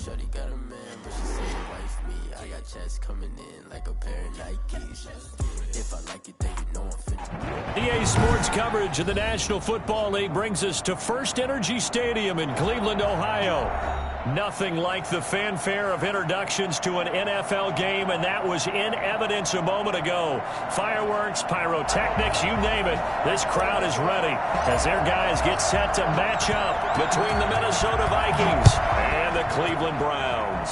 Shorty got a man, but she say wife me. I got checks coming in like a pair of Nikes. If I like it, then you know I'm finna. EA Sports coverage of the National Football League brings us to First Energy Stadium in Cleveland, Ohio. Nothing like the fanfare of introductions to an NFL game, and that was in evidence a moment ago. Fireworks, pyrotechnics, you name it. This crowd is ready as their guys get set to match up between the Minnesota Vikings and the Cleveland Browns.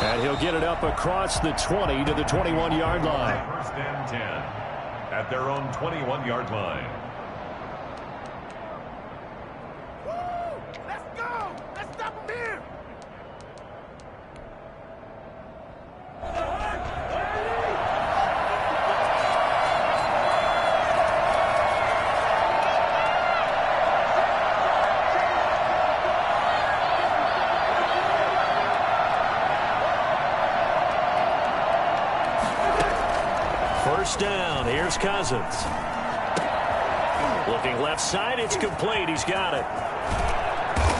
And he'll get it up across the 20 to the 21-yard line. First and 10 at their own 21-yard line. First down. Here's Cousins. Looking left side. It's complete. He's got it.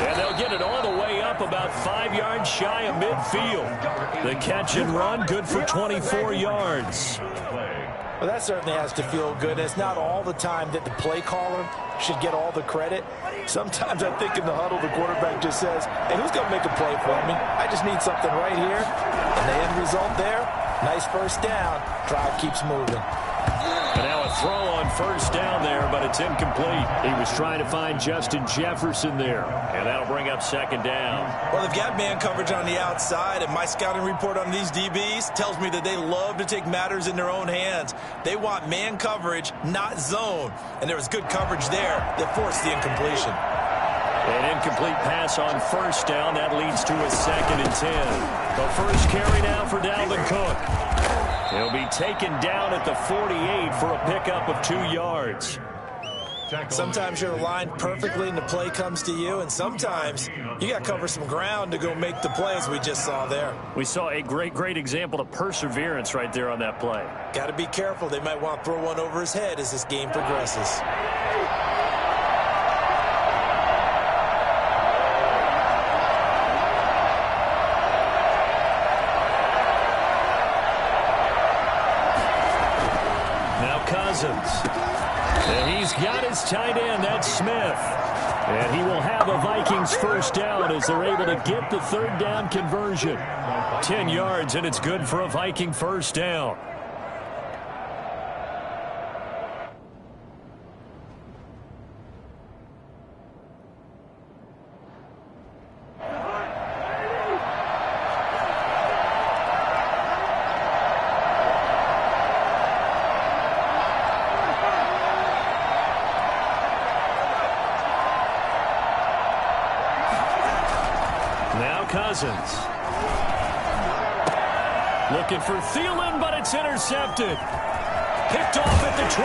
And they'll get it all the way up about 5 yards shy of midfield. The catch and run good for 24 yards. Well, that certainly has to feel good. It's not all the time that the play caller should get all the credit. Sometimes I think in the huddle, the quarterback just says, hey, who's going to make a play for me? I just need something right here. And the end result there, nice first down. Drive keeps moving. And now a throw on first down there, but it's incomplete. He was trying to find Justin Jefferson there. And that'll bring up second down. Well, they've got man coverage on the outside, and my scouting report on these DBs tells me that they love to take matters in their own hands. They want man coverage, not zone. And there was good coverage there that forced the incompletion. An incomplete pass on first down. That leads to a 2nd and 10. The first carry now for Dalvin Cook. He'll be taken down at the 48 for a pickup of 2 yards. Sometimes you're aligned perfectly and the play comes to you, and sometimes you got to cover some ground to go make the play, as we just saw there. We saw a great example of perseverance right there on that play. Got to be careful. They might want to throw one over his head as this game progresses. And he's got his tight end, that's Smith. And he will have a Vikings first down as they're able to get the 3rd down conversion. 10 yards, and it's good for a Viking first down. Cousins. Looking for Thielen, but it's intercepted. Picked off at the 22.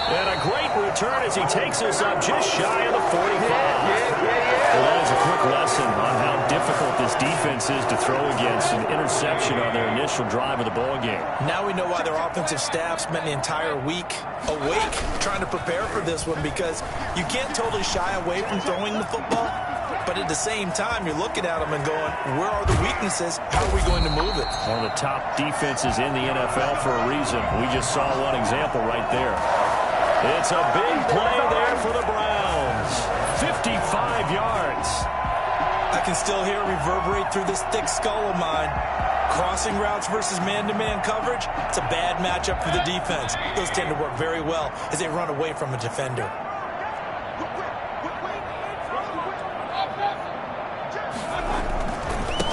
And a great return as he takes us up just shy of the 45. Well, that is a quick lesson on how difficult this defense is to throw against. An interception on their initial drive of the ball game. Now we know why their offensive staff spent the entire week awake trying to prepare for this one, because you can't totally shy away from throwing the football. But at the same time, you're looking at them and going, where are the weaknesses? How are we going to move it? One of the top defenses in the NFL for a reason. We just saw one example right there. It's a big play there for the Browns. 55 yards. I can still hear it reverberate through this thick skull of mine. Crossing routes versus man-to-man coverage, it's a bad matchup for the defense. Those tend to work very well as they run away from a defender.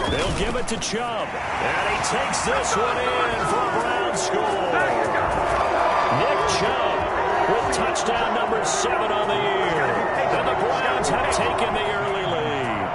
They'll give it to Chubb. And he takes this one in for a Browns score. Nick Chubb with touchdown number 7 on the year. And the Browns have taken the early lead.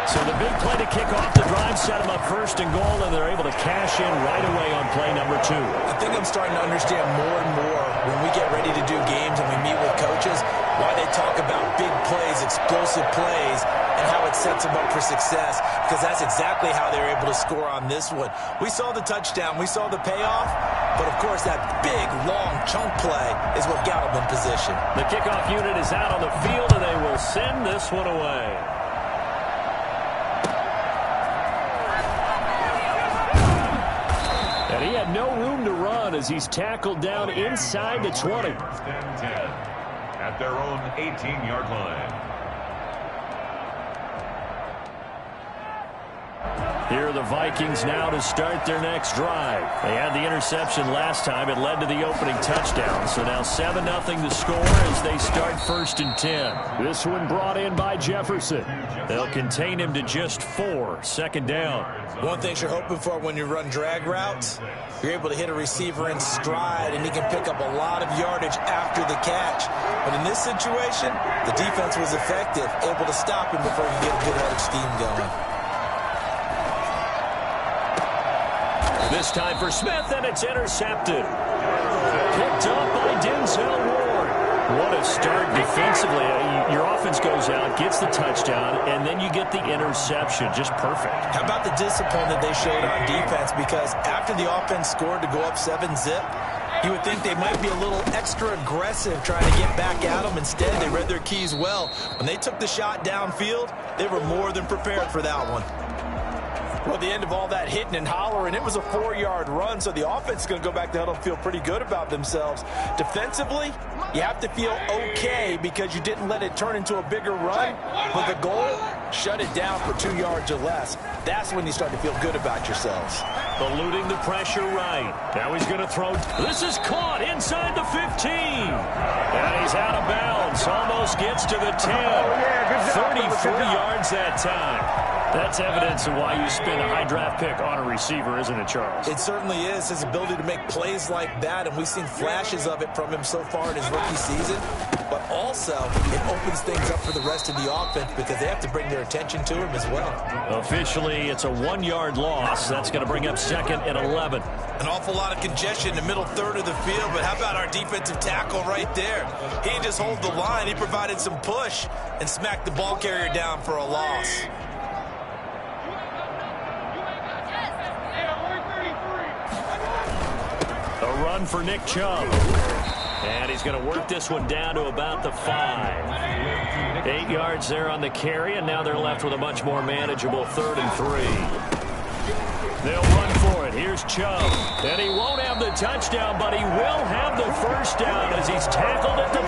So the big play to kick off the drive set them up 1st and goal, and they're able to cash in right away on play number 2. I think I'm starting to understand more and more when we get ready to do games and we meet with coaches why they talk about big plays, explosive plays, and how it sets them up for success, because that's exactly how they're able to score on this one. We saw the touchdown. We saw the payoff. But, of course, that big, long chunk play is what got him in position. The kickoff unit is out on the field, and they will send this one away. And he had no room to run as he's tackled down inside the 20. 10 at their own 18-yard line. Here are the Vikings now to start their next drive. They had the interception last time. It led to the opening touchdown. So now 7-0 the score as they start 1st and 10. This one brought in by Jefferson. They'll contain him to just 4, 2nd down. One thing you're hoping for when you run drag routes, you're able to hit a receiver in stride, and he can pick up a lot of yardage after the catch. But in this situation, the defense was effective, able to stop him before he could get a good head of steam going. This time for Smith, and it's intercepted. Picked up by Denzel Ward. What a start defensively. Your offense goes out, gets the touchdown, and then you get the interception. Just perfect. How about the discipline that they showed on defense? Because after the offense scored to go up 7-zip, you would think they might be a little extra aggressive trying to get back at them. Instead, they read their keys well. When they took the shot downfield, they were more than prepared for that one. Well, at the end of all that hitting and hollering, it was a 4-yard run, so the offense is going to go back to huddle and feel pretty good about themselves. Defensively, you have to feel okay because you didn't let it turn into a bigger run. But the goal, shut it down for 2 yards or less. That's when you start to feel good about yourselves. Eluding the pressure right. Now he's going to throw. This is caught inside the 15. And he's out of bounds. Almost gets to the 10. 34 yards that time. That's evidence of why you spend a high draft pick on a receiver, isn't it, Charles? It certainly is. His ability to make plays like that, and we've seen flashes of it from him so far in his rookie season. But also, it opens things up for the rest of the offense because they have to bring their attention to him as well. Officially, it's a 1-yard loss. That's going to bring up 2nd and 11. An awful lot of congestion in the middle third of the field, but how about our defensive tackle right there? He didn't just hold the line. He provided some push and smacked the ball carrier down for a loss. A run for Nick Chubb. And he's going to work this one down to about the 5. 8 yards there on the carry, and now they're left with a much more manageable 3rd and 3. They'll run for it. Here's Chubb. And he won't have the touchdown, but he will have the 1st down as he's tackled at the 2.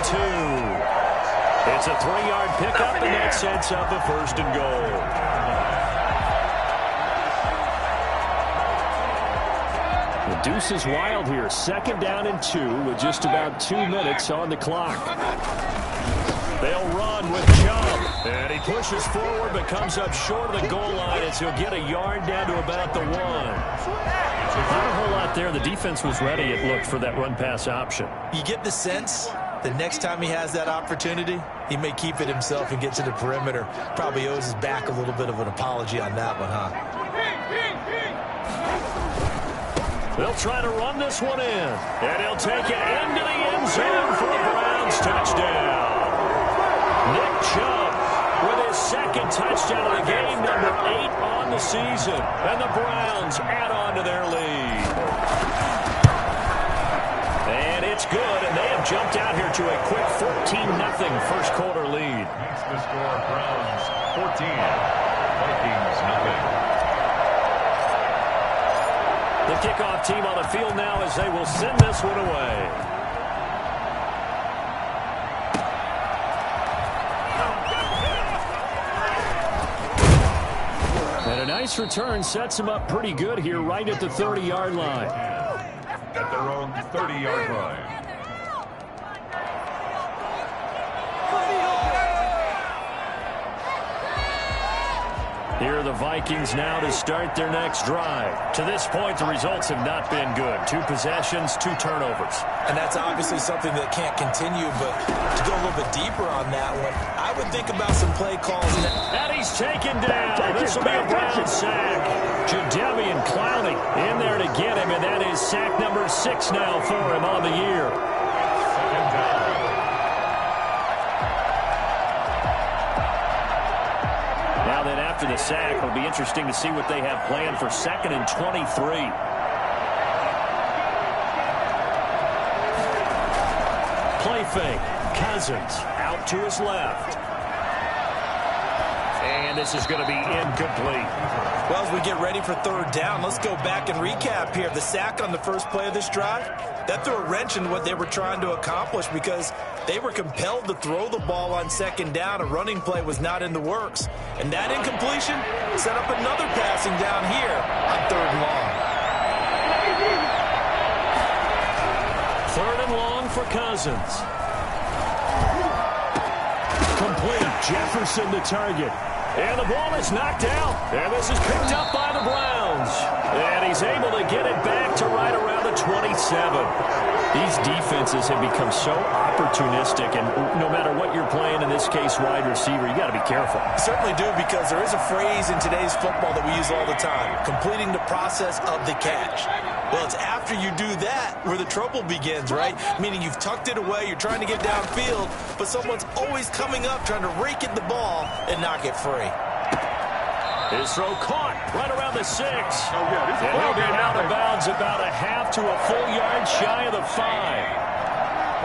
It's a 3-yard pickup, and that sets up a 1st and goal. The deuce is wild here. 2nd down and 2 with just about 2 minutes on the clock. They'll run with Chubb. And he pushes forward but comes up short of the goal line as he'll get a yard down to about the 1. Not a whole lot there. The defense was ready, it looked, for that run-pass option. You get the sense the next time he has that opportunity, he may keep it himself and get to the perimeter. Probably owes his back a little bit of an apology on that one, huh? They'll try to run this one in. And he'll take it into the end zone for a Browns touchdown. Nick Chubb with his 2nd touchdown of the game, number 8 on the season. And the Browns add on to their lead. And it's good, and they have jumped out here to a quick 14-0 first quarter lead. That's the score. Browns 14, Vikings nothing. The kickoff team on the field now as they will send this one away. And a nice return sets him up pretty good here right at the 30-yard line. At their own 30-yard line. Here are the Vikings now to start their next drive. To this point, the results have not been good. 2 possessions, 2 turnovers. And that's obviously something that can't continue, but to go a little bit deeper on that one, I would think about some play calls. And he's taken down. This will be a Brown sack. Jadeveon Clowney in there to get him, and that is sack number 6 now for him on the year. After the sack, it'll be interesting to see what they have planned for 2nd and 23. Play fake. Cousins out to his left. And this is going to be incomplete. Well, as we get ready for third down, let's go back and recap here. The sack on the first play of this drive, that threw a wrench in what they were trying to accomplish because they were compelled to throw the ball on second down. A running play was not in the works. And that incompletion set up another passing down here on third and long. Third and long for Cousins. Complete. Jefferson the target. And the ball is knocked out. And this is picked up by the Browns. And he's able to get it back to right around the 27. These defenses have become so opportunistic, and no matter what you're playing, in this case wide receiver, you got to be careful. Certainly do, because there is a phrase in today's football that we use all the time, completing the process of the catch. Well, it's after you do that where the trouble begins, right? Meaning you've tucked it away, you're trying to get downfield, but someone's always coming up trying to rake at the ball and knock it free. His throw caught right around the 6. And he'll get out of bounds about a half to a full yard shy of the 5.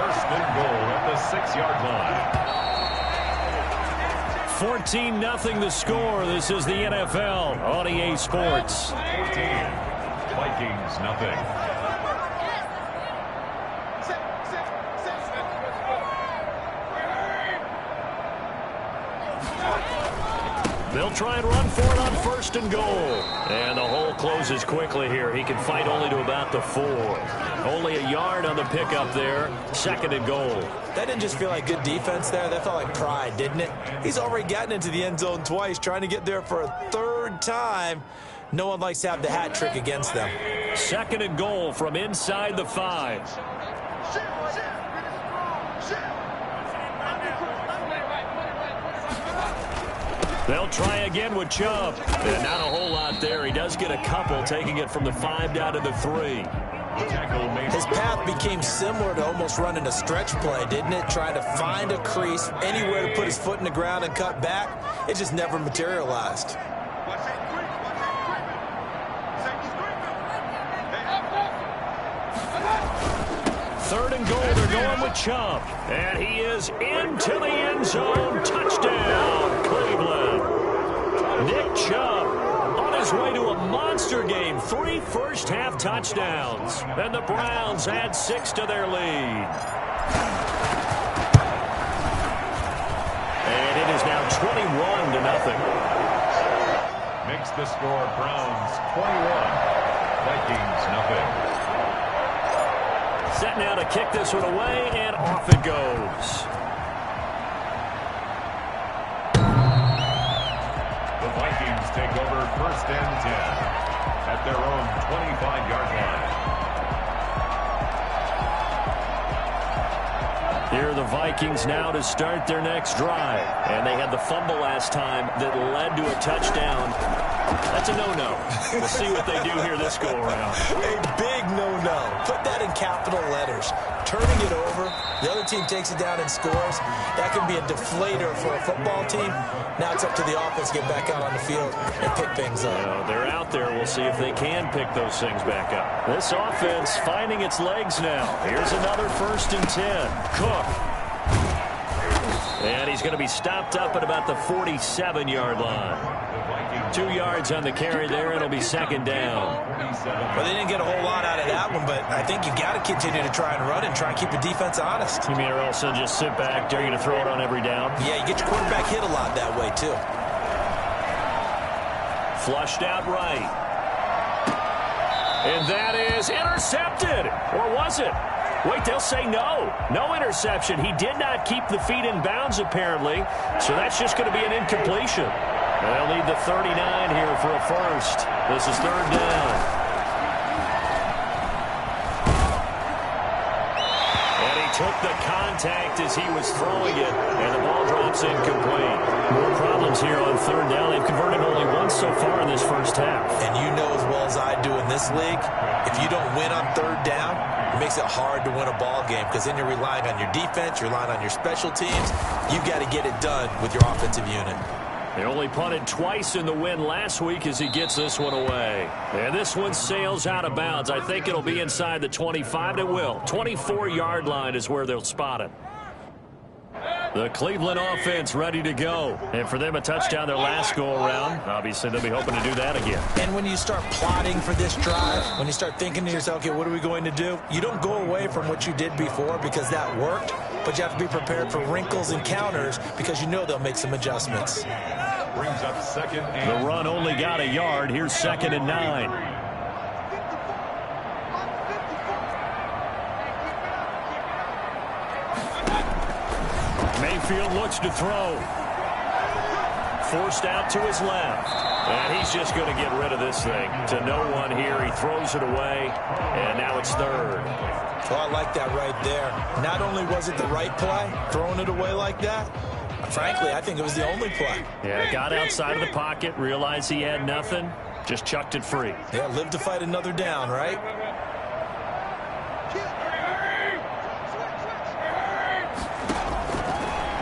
First and goal at the 6-yard line. 14-0 the score. This is the NFL on EA Sports. 14. Vikings, nothing. They'll try and run for it on first and goal. And the hole closes quickly here. He can fight only to about the 4. Only a yard on the pickup there. Second and goal. That didn't just feel like good defense there. That felt like pride, didn't it? He's already gotten into the end zone twice, trying to get there for a third time. No one likes to have the hat trick against them. Second and goal from inside the 5. They'll try again with Chubb. And not a whole lot there. He does get a couple, taking it from the 5 down to the 3. His path became similar to almost running a stretch play, didn't it? Trying to find a crease, anywhere to put his foot in the ground and cut back. It just never materialized. Third and goal, they're going with Chubb. And he is into the end zone. Touchdown, Cleveland. Nick Chubb on his way to a monster game. 3 first-half touchdowns. And the Browns add 6 to their lead. And it is now 21-0. Makes the score Browns 21. Vikings, nothing. Set now to kick this one away, and off it goes. The Vikings take over first and 10 at their own 25-yard line. Here are the Vikings now to start their next drive. And they had the fumble last time that led to a touchdown. That's a no-no. We'll see what they do here this go-around. A big no-no. Put that in capital letters. Turning it over, the other team takes it down and scores. That can be a deflator for a football team. Now it's up to the offense to get back out on the field and pick things up. They're out there. We'll see if they can pick those things back up. This offense finding its legs now. Here's another first and 10. Cook. And he's going to be stopped up at about the 47-yard line. 2 yards on the carry there. It'll be second down. Well, they didn't get a whole lot out of that one, but I think you got to continue to try and run and try and keep the defense honest. You mean or else they'll just sit back, dare you to throw it on every down? Yeah, you get your quarterback hit a lot that way, too. Flushed out right. And that is intercepted. Or was it? Wait, they'll say no. No interception. He did not keep the feet in bounds, apparently. So that's just going to be an incompletion. They'll need the 39 here for a first. This is third down. And he took the contact as he was throwing it, and the ball drops incomplete. More problems here on third down. They've converted only once so far in this first half. And you know as well as I do in this league, if you don't win on third down, it makes it hard to win a ball game because then you're relying on your defense, you're relying on your special teams. You've got to get it done with your offensive unit. They only punted twice in the win last week as he gets this one away. And this one sails out of bounds. I think it'll be inside the 25. It will. 24-yard line is where they'll spot it. The Cleveland offense ready to go. And for them, a touchdown their last go-around. Obviously, they'll be hoping to do that again. And when you start plotting for this drive, when you start thinking to yourself, okay, what are we going to do? You don't go away from what you did before because that worked, but you have to be prepared for wrinkles and counters because you know they'll make some adjustments. Brings up second and the run only got a yard. Here's 2nd and 9. Mayfield looks to throw. Forced out to his left. And he's just going to get rid of this thing. To no one here. He throws it away. And now it's 3rd. Oh, I like that right there. Not only was it the right play, throwing it away like that, frankly, I think it was the only play. Yeah, got outside of the pocket, realized he had nothing, just chucked it free. Yeah, live to fight another down, right?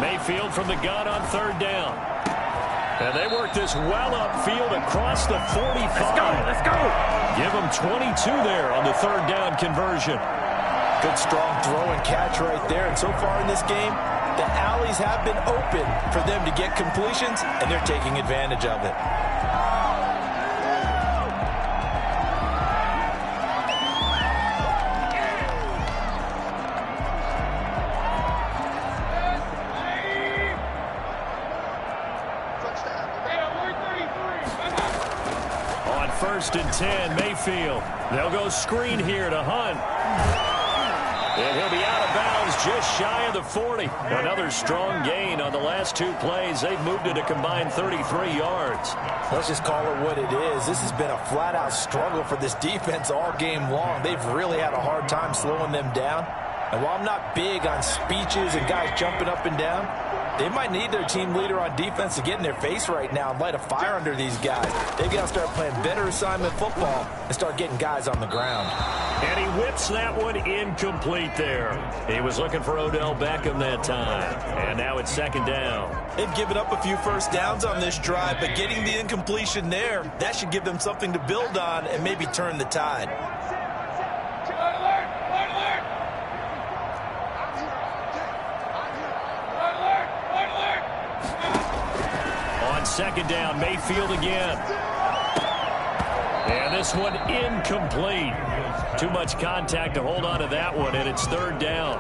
Mayfield from the gun on 3rd down. And they work this well upfield across the 45. Let's go. Give them 22 there on the 3rd down conversion. Good, strong throw and catch right there. And so far in this game, the alleys have been open for them to get completions, and they're taking advantage of it. On 1st and 10, Mayfield. They'll go screen here to Hunt. And he'll be out of bounds just shy of the 40. Another strong gain on the last 2 plays. They've moved it a combined 33 yards. Let's just call it what it is. This has been a flat-out struggle for this defense all game long. They've really had a hard time slowing them down. And while I'm not big on speeches and guys jumping up and down, they might need their team leader on defense to get in their face right now and light a fire under these guys. They've got to start playing better assignment football and start getting guys on the ground. And he whips that one incomplete there. He was looking for Odell Beckham that time. And now it's 2nd down. They've given up a few first downs on this drive, but getting the incompletion there, that should give them something to build on and maybe turn the tide. On 2nd down, Mayfield again. And this one incomplete. Too much contact to hold on to that one, and it's 3rd down.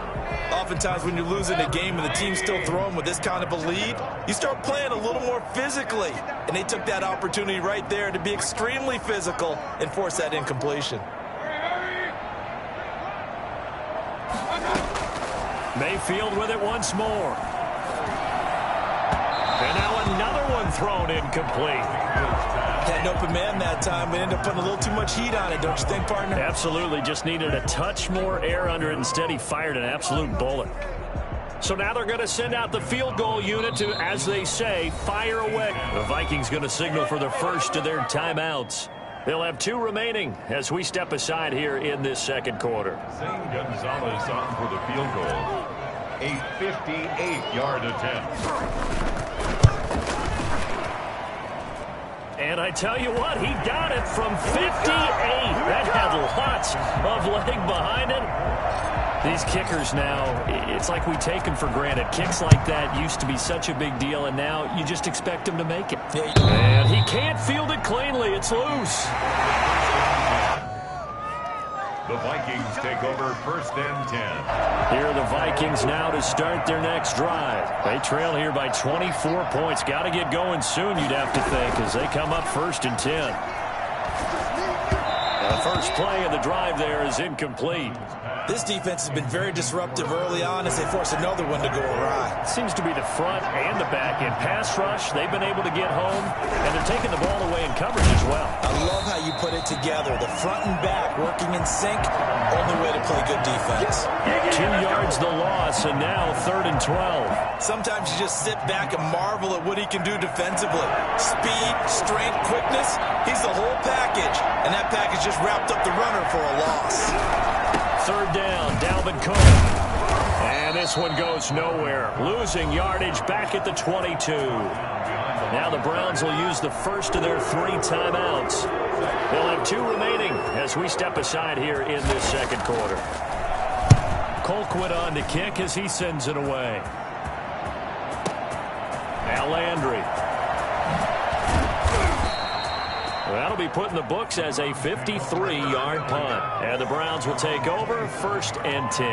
Oftentimes when you're losing a game and the team's still throwing with this kind of a lead, you start playing a little more physically. And they took that opportunity right there to be extremely physical and force that incompletion. Mayfield with it once more. And now another one thrown incomplete. Had an open man that time, but ended up putting a little too much heat on it, don't you think, partner? Absolutely. Just needed a touch more air under it. Instead, he fired an absolute bullet. So now they're going to send out the field goal unit to, as they say, fire away. The Vikings going to signal for the first of their timeouts. They'll have 2 remaining as we step aside here in this 2nd quarter. Zane Gonzalez on for the field goal. A 58-yard attempt. And I tell you what, he got it from 58. That had lots of leg behind it. These kickers now, it's like we take them for granted. Kicks like that used to be such a big deal, and now you just expect them to make it. And he can't field it cleanly. It's loose. The Vikings take over 1st and 10. Here are the Vikings now to start their next drive. They trail here by 24 points. Got to get going soon, you'd have to think, as they come up 1st and 10. The first play of the drive there is incomplete. This defense has been very disruptive early on as they force another one to go awry. Seems to be the front and the back. In pass rush, they've been able to get home, and they're taking the ball away in coverage as well. I love how you put it together. The front and back working in sync, only way to play good defense. 2 yards the loss, and now 3rd and 12. Sometimes you just sit back and marvel at what he can do defensively. Speed, strength, quickness, he's the whole package. And that package just wrapped up the runner for a loss. 3rd down, Dalvin Cook. And this one goes nowhere. Losing yardage back at the 22. Now the Browns will use the first of their 3 timeouts. They'll have 2 remaining as we step aside here in this second quarter. Colquitt on to kick as he sends it away. Now Landry. That'll be put in the books as a 53-yard punt. And the Browns will take over 1st and 10.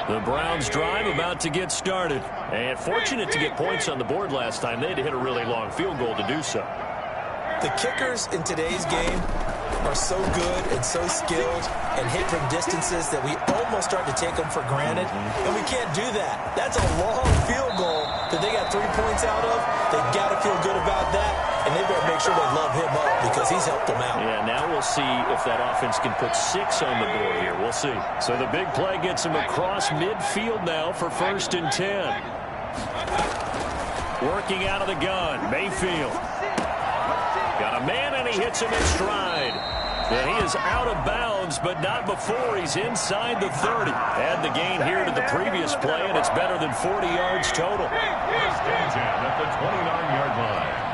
The Browns drive about to get started. And fortunate to get points on the board last time. They had to hit a really long field goal to do so. The kickers in today's game are so good and so skilled and hit from distances that we almost start to take them for granted. And we can't do that. That's a long field goal that they got 3 points out of. They've got to feel good about that. And they better make sure they love him up because he's helped them out. Yeah, now we'll see if that offense can put 6 on the board here. We'll see. So the big play gets him across midfield now for 1st and 10. Working out of the gun, Mayfield. Got a man and he hits him in stride. And he is out of bounds, but not before he's inside the 30. Add the gain here to the previous play, and it's better than 40 yards total. 1st and 10 at the 29-yard line.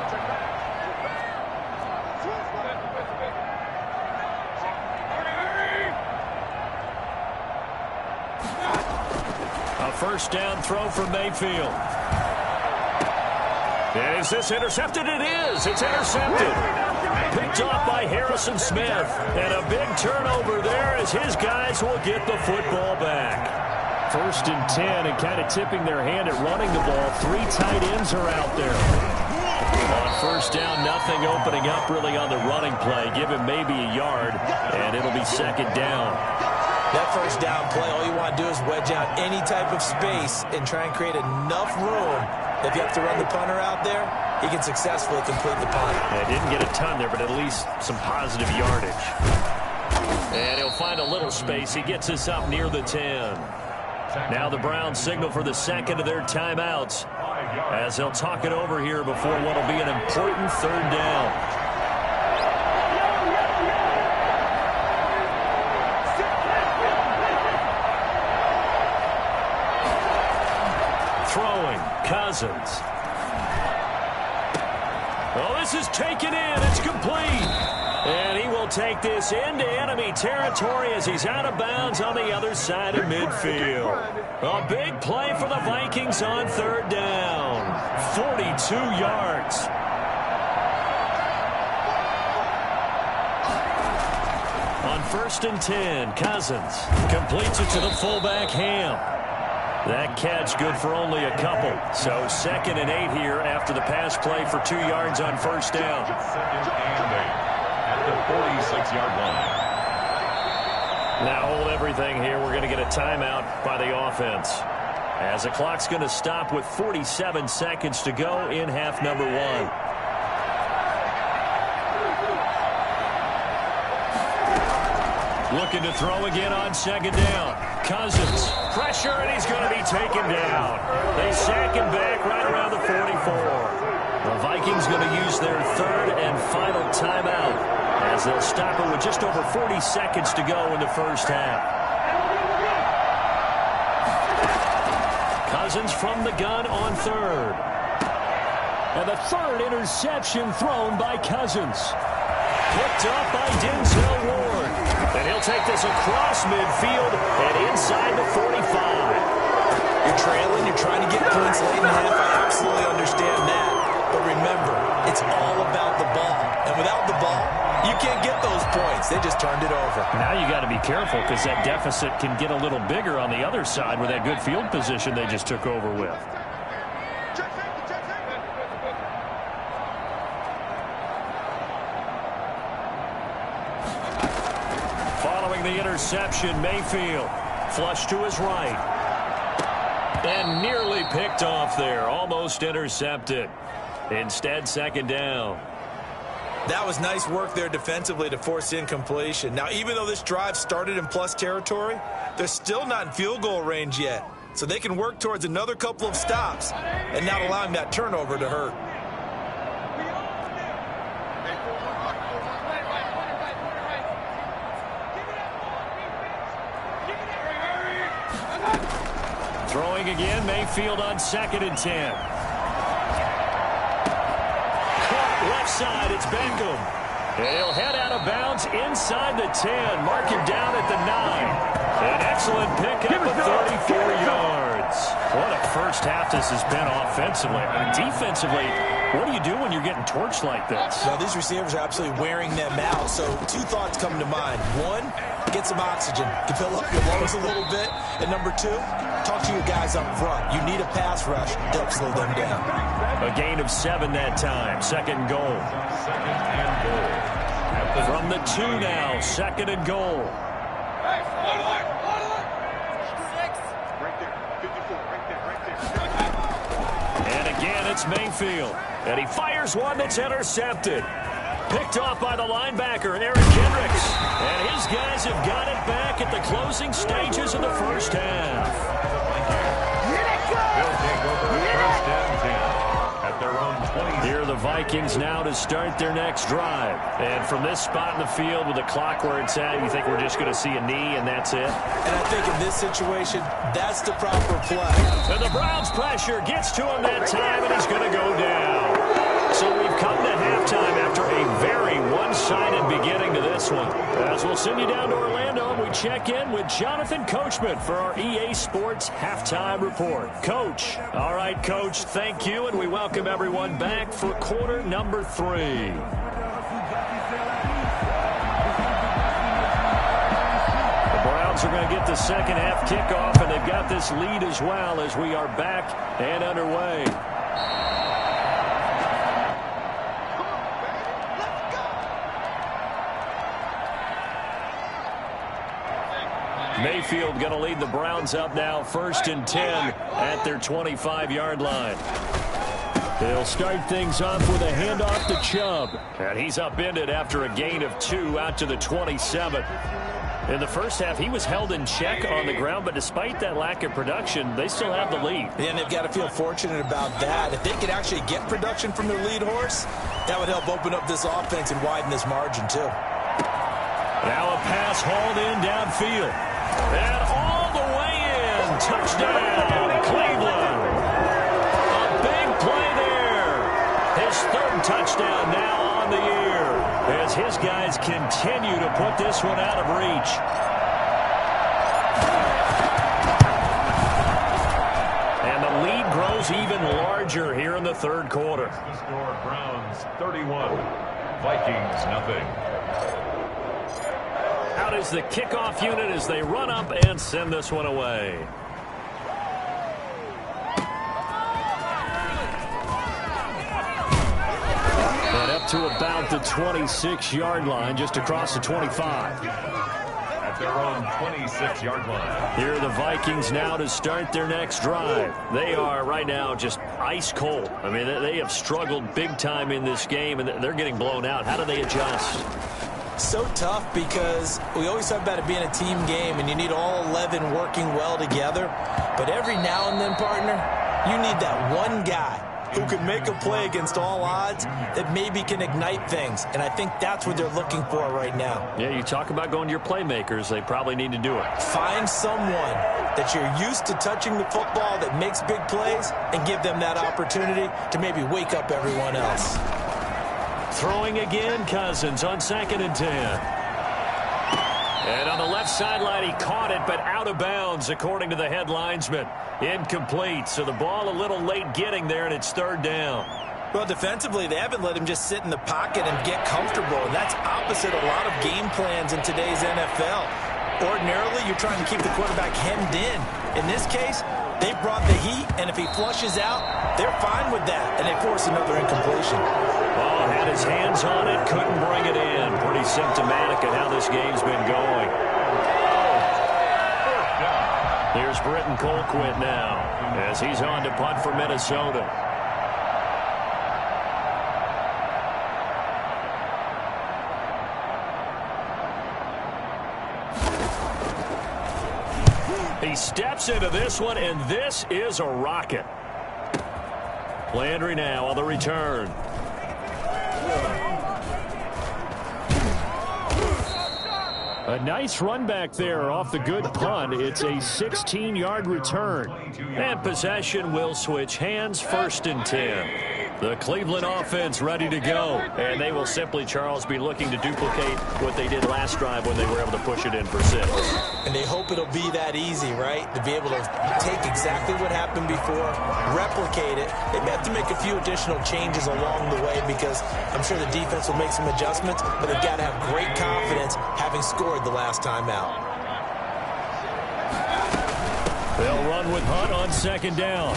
A 1st down throw for Mayfield. Is this intercepted? It is. It's intercepted. Picked off by Harrison Smith. And a big turnover there as his guys will get the football back. 1st and 10 and kind of tipping their hand at running the ball. 3 tight ends are out there. On 1st down, nothing opening up really on the running play. Give him maybe a yard, and it'll be 2nd down. That 1st down play, all you want to do is wedge out any type of space and try and create enough room. If you have to run the punter out there, he can successfully complete the punt. Yeah, didn't get a ton there, but at least some positive yardage. And he'll find a little space. He gets us up near the 10. Now the Browns signal for the 2nd of their timeouts as they'll talk it over here before what will be an important 3rd down. Throwing, Cousins. Oh, this is taken in. It's complete. And he will take this into enemy territory as he's out of bounds on the other side of midfield. A big play for the Vikings on 3rd down. 42 yards. On 1st and 10, Cousins completes it to the fullback, Ham. That catch good for only a couple. So 2nd and 8 here after the pass play for 2 yards on 1st down. 2nd and 8 at the 46-yard line. Now hold everything here. We're going to get a timeout by the offense. As the clock's going to stop with 47 seconds to go in half number 1. Looking to throw again on 2nd down. Cousins, pressure, and he's going to be taken down. They sack him back right around the 44. The Vikings going to use their 3rd and final timeout as they'll stop it with just over 40 seconds to go in the 1st half. Cousins from the gun on 3rd. And the 3rd interception thrown by Cousins. Picked up by Denzel Ward. And he'll take this across midfield and inside the 45. You're trailing, you're trying to get points late in the half. I absolutely understand that. But remember, it's all about the ball. And without the ball, you can't get those points. They just turned it over. Now you got to be careful because that deficit can get a little bigger on the other side with that good field position they just took over with. The interception, Mayfield flush to his right and nearly picked off there, almost intercepted. Instead, 2nd down. That was nice work there defensively to force incompletion. Now, even though this drive started in plus territory, they're still not in field goal range yet. so they can work towards another couple of stops and not allowing that turnover to hurt. Throwing again, Mayfield on 2nd and 10. Caught left side, it's Beckham. And he'll head out of bounds inside the 10. Mark him down at the 9. An excellent pickup of 34 yards. What a first half this has been offensively. I mean, defensively, what do you do when you're getting torched like this? Well, these receivers are absolutely wearing them out. So 2 thoughts come to mind. 1, get some oxygen to fill up your lungs a little bit. And number 2, talk to your guys up front. You need a pass rush to help slow them down. A gain of 7 that time. 2nd and goal. 2nd and goal. From the 2 now. 2nd and goal. And again, it's Mayfield. And he fires one that's intercepted. Picked off by the linebacker, Eric Kendricks. And his guys have got it back at the closing stages of the first half. They'll take over 1st and 10 at their own 20. Here are the Vikings now to start their next drive. And from this spot in the field with the clock where it's at, you think we're just going to see a knee and that's it? And I think in this situation, that's the proper play. And the Browns pressure gets to him that time, and he's going to go down. So we've come to halftime after a very one-sided beginning to this one. As we'll send you down to Orlando, and we check in with Jonathan Coachman for our EA Sports Halftime Report. Coach. All right, Coach, thank you, and we welcome everyone back for quarter number 3. The Browns are going to get the second half kickoff, and they've got this lead as well as we are back and underway. Mayfield going to lead the Browns up now 1st and 10 at their 25-yard line. They'll start things off with a handoff to Chubb. And he's upended after a gain of 2 out to the 27. In the first half, he was held in check on the ground, but despite that lack of production, they still have the lead. And they've got to feel fortunate about that. If they could actually get production from their lead horse, that would help open up this offense and widen this margin too. Now a pass hauled in downfield. And all the way in. Touchdown, Cleveland. A big play there. His 3rd touchdown now on the year as his guys continue to put this one out of reach. And the lead grows even larger here in the 3rd quarter. The score, Browns 31, Vikings nothing. Out is the kickoff unit as they run up and send this one away. And up to about the 26-yard line, just across the 25. At their own 26-yard line. Here are the Vikings now to start their next drive. They are right now just ice cold. I mean, they have struggled big time in this game, and they're getting blown out. How do they adjust? So tough because we always talk about it being a team game and you need all 11 working well together. But every now and then, partner, you need that one guy who can make a play against all odds that maybe can ignite things. And I think that's what they're looking for right now. Yeah, you talk about going to your playmakers. They probably need to do it. Find someone that you're used to touching the football that makes big plays and give them that opportunity to maybe wake up everyone else. Throwing again, Cousins on 2nd and 10. And on the left sideline, he caught it, but out of bounds, according to the head linesman. Incomplete, so the ball a little late getting there, and it's 3rd down. Well, defensively, they haven't let him just sit in the pocket and get comfortable, and that's opposite a lot of game plans in today's NFL. Ordinarily, you're trying to keep the quarterback hemmed in. In this case, they brought the heat, and if he flushes out, they're fine with that, and they force another incompletion. Oh, had his hands on it, couldn't bring it in. Pretty symptomatic of how this game's been going. Here's Britton Colquitt now as he's on to punt for Minnesota. He steps into this one, and this is a rocket. Landry now on the return. A nice run back there off the good punt. It's a 16-yard return. And possession will switch hands, 1st and 10. The Cleveland offense ready to go. And they will simply, Charles, be looking to duplicate what they did last drive when they were able to push it in for 6. And they hope it'll be that easy, right? To be able to take exactly what happened before, replicate it. They may have to make a few additional changes along the way because I'm sure the defense will make some adjustments, but they've got to have great confidence having scored the last time out. They'll run with Hunt on 2nd down.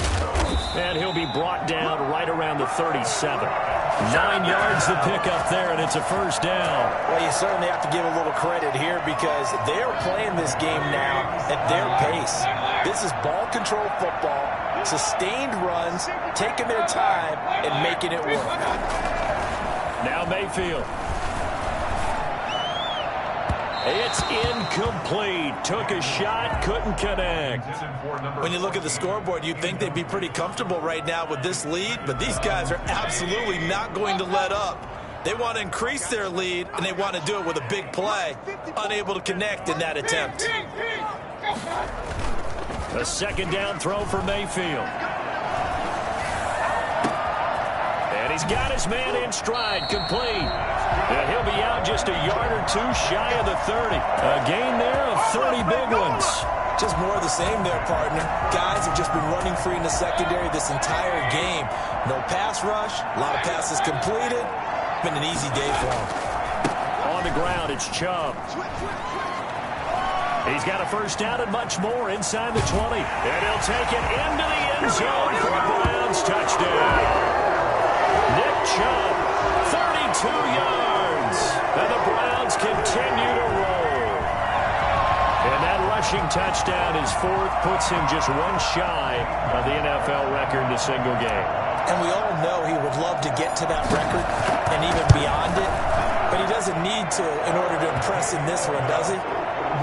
And he'll be brought down right around the 37. 9 yards to pick up there, and it's a 1st down. Well, you certainly have to give a little credit here because they're playing this game now at their pace. This is ball control football, sustained runs, taking their time, and making it work. Now Mayfield. It's incomplete. Took a shot, couldn't connect. When you look at the scoreboard, you'd think they'd be pretty comfortable right now with this lead, but these guys are absolutely not going to let up. They want to increase their lead, and they want to do it with a big play. Unable to connect in that attempt. A 2nd down throw for Mayfield. And he's got his man in stride, complete. And he'll be out just a yard or 2 shy of the 30. A gain there of 30 big ones. Just more of the same there, partner. Guys have just been running free in the secondary this entire game. No pass rush, a lot of passes completed. Been an easy day for them. On the ground, it's Chubb. He's got a 1st down and much more inside the 20. And he'll take it into the end zone for a Browns touchdown. Nick Chubb, 32 yards. And the Browns continue to roll. And that rushing touchdown is 4th, puts him just 1 shy of the NFL record in a single game. And we all know he would love to get to that record and even beyond it. But he doesn't need to in order to impress in this one, does he?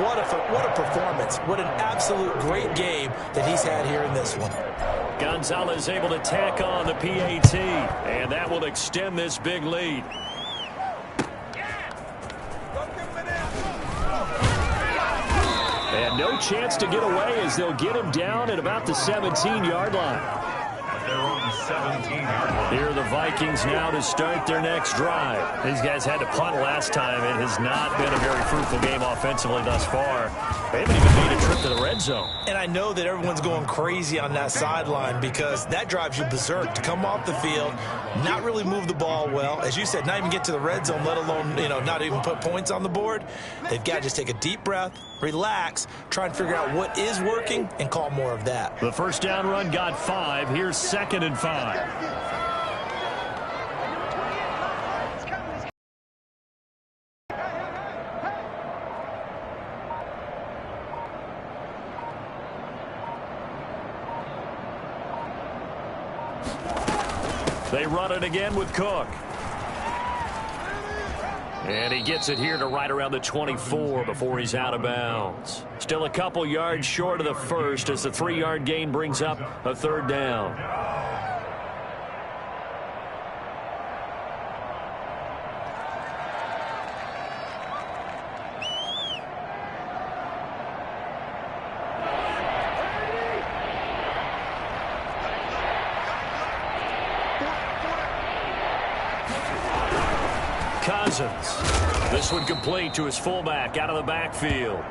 What a performance. What an absolute great game that he's had here in this one. Gonzalez able to tack on the PAT, and that will extend this big lead. And no chance to get away as they'll get him down at about the 17-yard line. Their own 17-yard line. Here are the Vikings now to start their next drive. These guys had to punt last time. It has not been a very fruitful game offensively thus far. They haven't even made a trip to the red zone. And I know that everyone's going crazy on that sideline because that drives you berserk to come off the field, not really move the ball well. As you said, not even get to the red zone, let alone, not even put points on the board. They've got to just take a deep breath, relax, try and figure out what is working, and call more of that. The 1st down run got 5. Here's 2nd and 5. They run it again with Cook. And he gets it here to right around the 24 before he's out of bounds. Still a couple yards short of the 1st as the 3-yard gain brings up a 3rd down. This one complete to his fullback out of the backfield.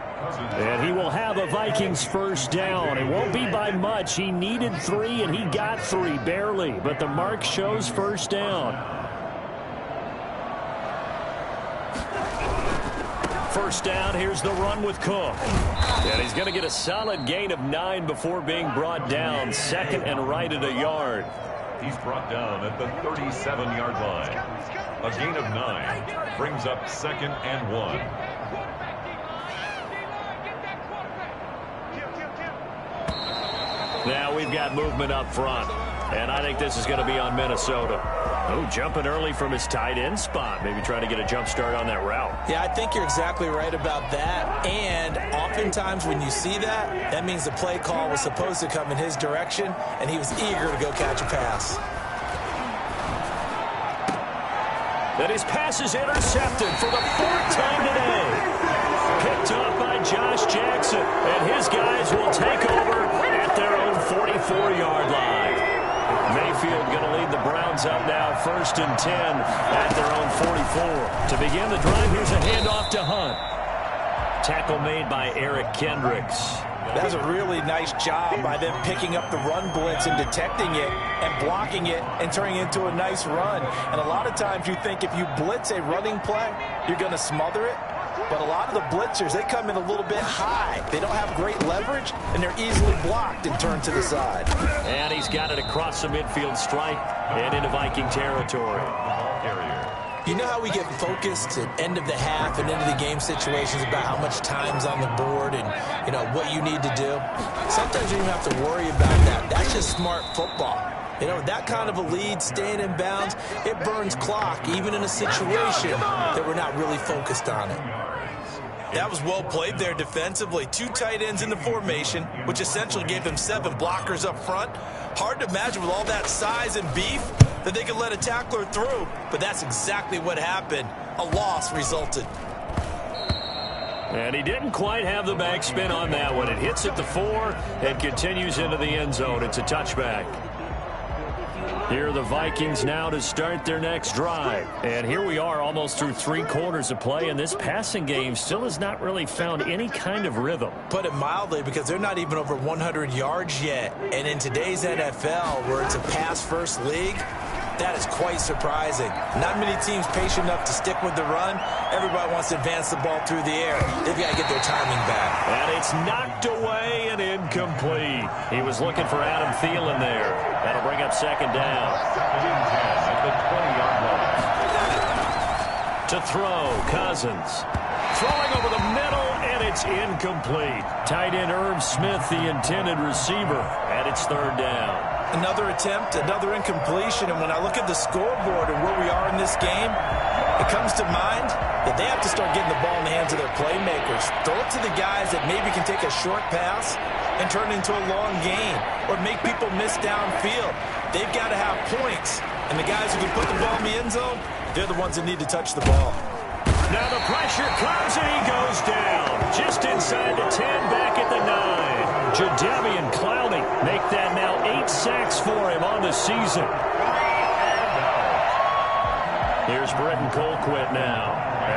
And he will have a Vikings 1st down. It won't be by much. He needed 3, and he got 3, barely. But the mark shows 1st down. 1st down, here's the run with Cook. And he's going to get a solid gain of 9 before being brought down. 2nd and right at a yard. He's brought down at the 37-yard line. A gain of 9 brings up 2nd and 1. Now we've got movement up front. And I think this is going to be on Minnesota. Oh, jumping early from his tight end spot. Maybe trying to get a jump start on that route. Yeah, I think you're exactly right about that. And oftentimes when you see that, that means the play call was supposed to come in his direction, and he was eager to go catch a pass. And his pass is intercepted for the fourth time today. Picked off by Josh Jackson. And his guys will take over at their own 44-yard line. Mayfield going to lead the Browns up now, 1st and 10 at their own 44. To begin the drive, here's a handoff to Hunt. Tackle made by Eric Kendricks. That was a really nice job by them picking up the run blitz and detecting it and blocking it and turning it into a nice run. And a lot of times you think if you blitz a running play, you're going to smother it. But a lot of the blitzers, they come in a little bit high. They don't have great leverage, and they're easily blocked and turned to the side. And he's got it across the midfield stripe and into Viking territory. You know how we get focused at end of the half and into the game situations about how much time's on the board and, you know, what you need to do? Sometimes you don't have to worry about that. That's just smart football. You know, that kind of a lead, staying in bounds, it burns clock, even in a situation that we're not really focused on it. That was well played there defensively. 2 tight ends in the formation, which essentially gave them 7 blockers up front. Hard to imagine with all that size and beef that they could let a tackler through, but that's exactly what happened. A loss resulted. And he didn't quite have the backspin on that one. It hits at the 4 and continues into the end zone. It's a touchback. Here are the Vikings now to start their next drive. And here we are almost through 3 quarters of play, and this passing game still has not really found any kind of rhythm. Put it mildly, because they're not even over 100 yards yet. And in today's NFL, where it's a pass-first league, that is quite surprising. Not many teams patient enough to stick with the run. Everybody wants to advance the ball through the air. They've got to get their timing back. And it's knocked away and incomplete. He was looking for Adam Thielen there. That'll bring up 2nd down. 2nd and 10 at the 20-yard line. To throw, Cousins. Throwing over the middle, and it's incomplete. Tight end Irv Smith, the intended receiver, and it's 3rd down. Another attempt, another incompletion, and when I look at the scoreboard and where we are in this game, it comes to mind that they have to start getting the ball in the hands of their playmakers. Throw it to the guys that maybe can take a short pass and turn it into a long gain or make people miss downfield. They've got to have points, and the guys who can put the ball in the end zone, they're the ones that need to touch the ball. Now the pressure comes, and he goes down. Just inside the 10, back at the 9. Jadeveon Clowney make that now 8 sacks for him on the season. Here's Britton Colquitt now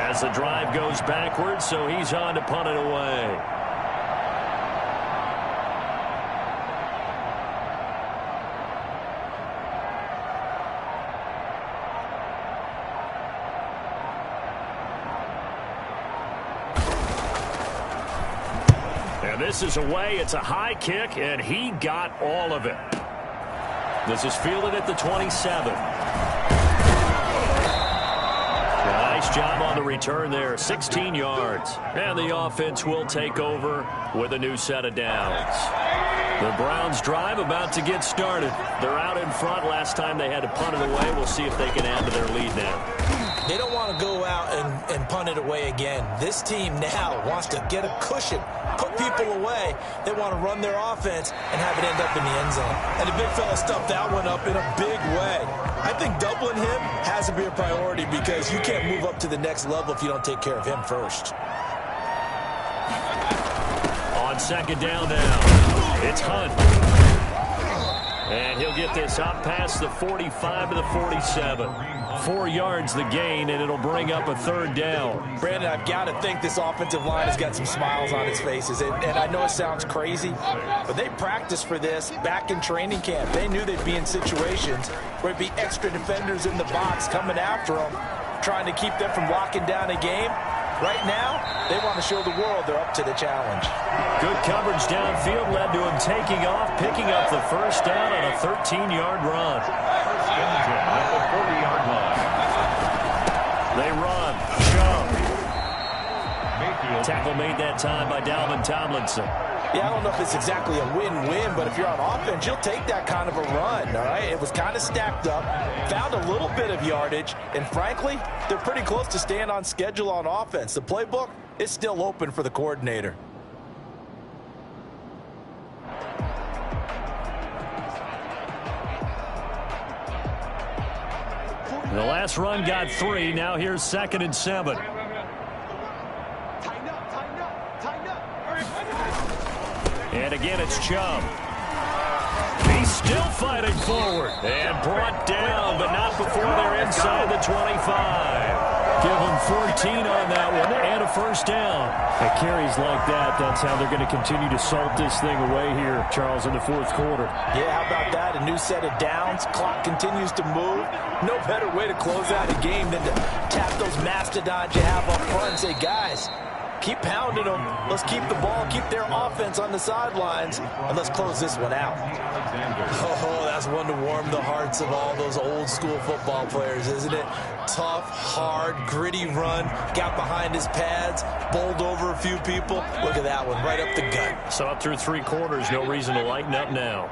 as the drive goes backwards, so he's on to punt it away. And this is away. It's a high kick, and he got all of it. This is fielded at the 27. Nice job on the return there, 16 yards. And the offense will take over with a new set of downs. The Browns drive about to get started. They're out in front. Last time they had to punt it away. We'll see if they can add to their lead now. They don't want to go out and punt it away again. This team now wants to get a cushion, put people away. They want to run their offense and have it end up in the end zone. And the big fella stuffed that one up in a big way. I think doubling him has to be a priority because you can't move up to the next level if you don't take care of him first. On 2nd down now, it's Hunt. And he'll get this up past the 45 to the 47. 4 yards the gain, and it'll bring up a 3rd down. Brandon, I've got to think this offensive line has got some smiles on its faces. And I know it sounds crazy, but they practiced for this back in training camp. They knew they'd be in situations where it'd be extra defenders in the box coming after them, trying to keep them from locking down a game. Right now, they want to show the world they're up to the challenge. Good coverage downfield led to him taking off, picking up the 1st down on a 13-yard run. 1st and 10 at the 40-yard line. They run, shove. Tackle made that time by Dalvin Tomlinson. Yeah, I don't know if it's exactly a win-win, but if you're on offense, you'll take that kind of a run, all right? It was kind of stacked up, found a little bit of yardage, and frankly, they're pretty close to staying on schedule on offense. The playbook is still open for the coordinator. The last run got 3. Now here's 2nd and 7. And again, it's Chubb. He's still fighting forward. And brought down, but not before they're inside the 25. Give them 14 on that one and a first down. At carries like that, that's how they're going to continue to salt this thing away here, Charles, in the fourth quarter. Yeah, how about that? A new set of downs. Clock continues to move. No better way to close out a game than to tap those mastodons you have up front and say, guys, keep pounding them. Let's keep the ball, keep their offense on the sidelines, and let's close this one out. Oh, that's one to warm the hearts of all those old school football players, isn't it? Tough, hard, gritty run, got behind his pads, bowled over a few people. Look at that one, right up the gut. So up through 3 quarters, no reason to lighten up now.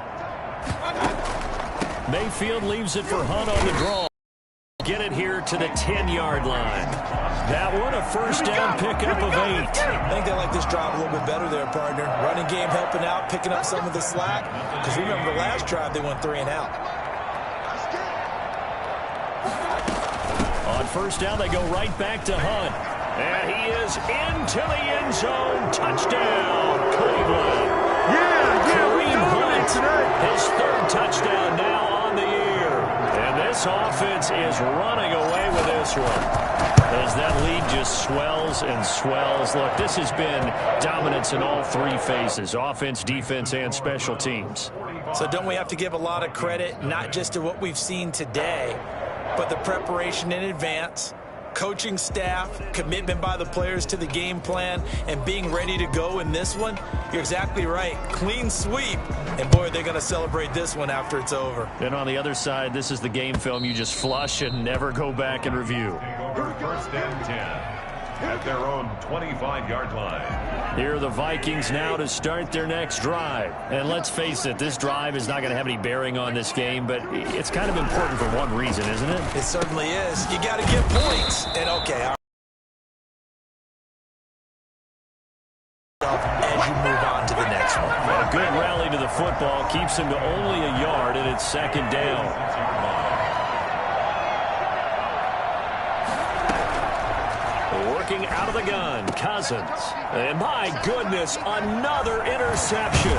Mayfield leaves it for Hunt on the draw. Get it here to the 10-yard line. That one, a first down pickup of 8. I think they like this drive a little bit better there, partner. Running game helping out, picking up some of the slack. Because remember the last drive, they went 3 and out. On first down, they go right back to Hunt. And he is into the end zone. Touchdown, Cleveland. Kareem Hunt, his 3rd touchdown now on the year. And this offense is running away with this one. As that lead just swells and swells. Look, this has been dominance in all 3 phases, offense, defense, and special teams. So don't we have to give a lot of credit, not just to what we've seen today, but the preparation in advance, coaching staff, commitment by the players to the game plan, and being ready to go in this one? You're exactly right. Clean sweep. And, boy, they're going to celebrate this one after it's over. And on the other side, this is the game film you just flush and never go back and review. First and 10 at their own 25-yard line. Here are the Vikings now to start their next drive. And let's face it, this drive is not going to have any bearing on this game, but it's kind of important for one reason, isn't it? It certainly is. You got to get points. And, okay, as you move on to the next one. A good rally to the football keeps him to only a yard, and it's 2nd down. Working out of the gun, Cousins. And my goodness, another interception.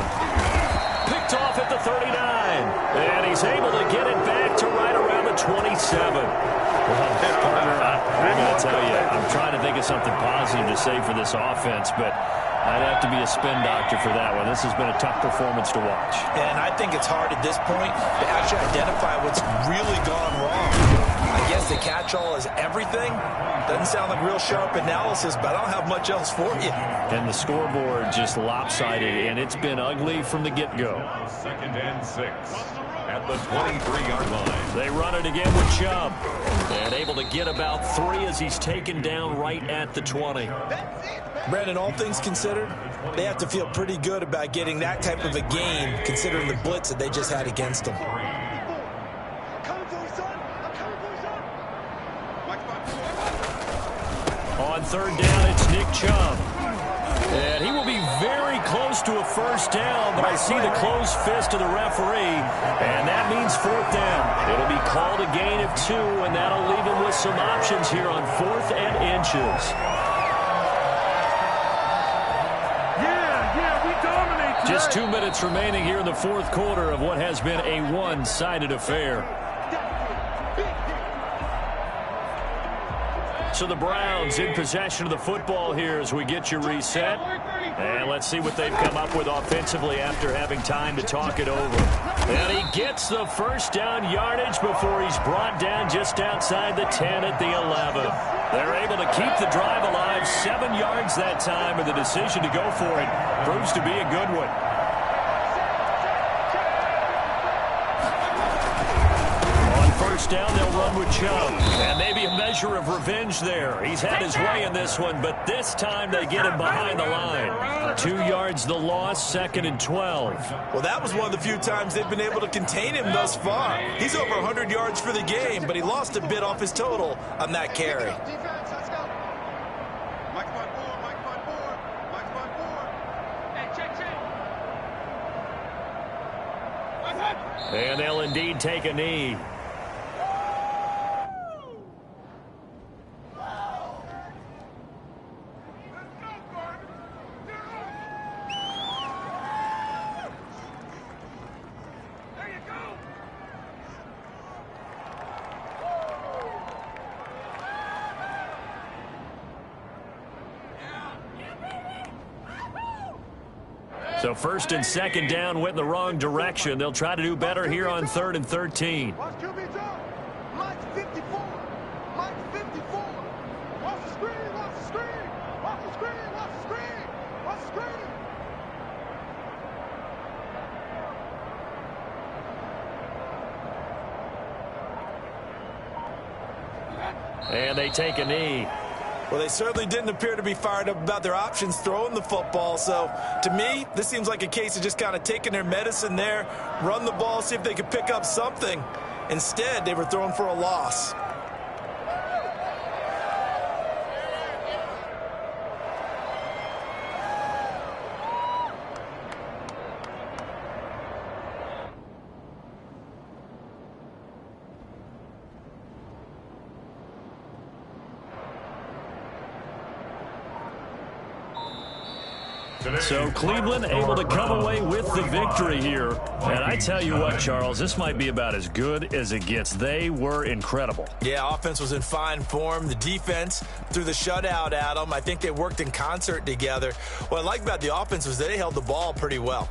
Picked off at the 39. And he's able to get it back to right around the 27. Well, partner, I'm going to tell you, I'm trying to think of something positive to say for this offense, but I'd have to be a spin doctor for that one. This has been a tough performance to watch. And I think it's hard at this point to actually identify what's really gone wrong. I guess the catch-all is everything. Doesn't sound like real sharp analysis, but I don't have much else for you. And the scoreboard just lopsided, and it's been ugly from the get-go. 2nd and 6 at the 23-yard line. They run it again with Chubb. And able to get about 3 as he's taken down right at the 20. Brandon, all things considered, they have to feel pretty good about getting that type of a game, considering the blitz that they just had against them. On 3rd down, it's Nick Chubb. And he will be very close to a first down, but I see the closed fist of the referee, and that means 4th down. It'll be called a gain of 2, and that'll leave him with some options here on 4th and inches. Just 2 minutes remaining here in the 4th quarter of what has been a one-sided affair. So the Browns in possession of the football here as we get you reset. And let's see what they've come up with offensively after having time to talk it over. And he gets the first down yardage before he's brought down just outside the 10 at the 11. They're able to keep the drive alive, 7 yards that time, and the decision to go for it proves to be a good one. first down. They'll run with Chubb. And maybe a measure of revenge there. He's had his way in this one, but this time they get him behind the line. 2 yards the loss, 2nd and 12. Well, that was one of the few times they've been able to contain him thus far. He's over 100 yards for the game, but he lost a bit off his total on that carry. And they'll indeed take a knee. So 1st and 2nd down went in the wrong direction. They'll try to do better here on 3rd and 13. Watch QB drop. Mike 54. Mike 54. Watch the screen. Watch the screen. Watch the screen. Watch the screen. Watch the screen. And they take a knee. Well, they certainly didn't appear to be fired up about their options throwing the football. So, to me, this seems like a case of just kind of taking their medicine there, run the ball, see if they could pick up something. Instead, they were throwing for a loss. So Cleveland able to come away with the victory here. And I tell you what, Charles, this might be about as good as it gets. They were incredible. Yeah, offense was in fine form. The defense threw the shutout at them. I think they worked in concert together. What I like about the offense was that they held the ball pretty well.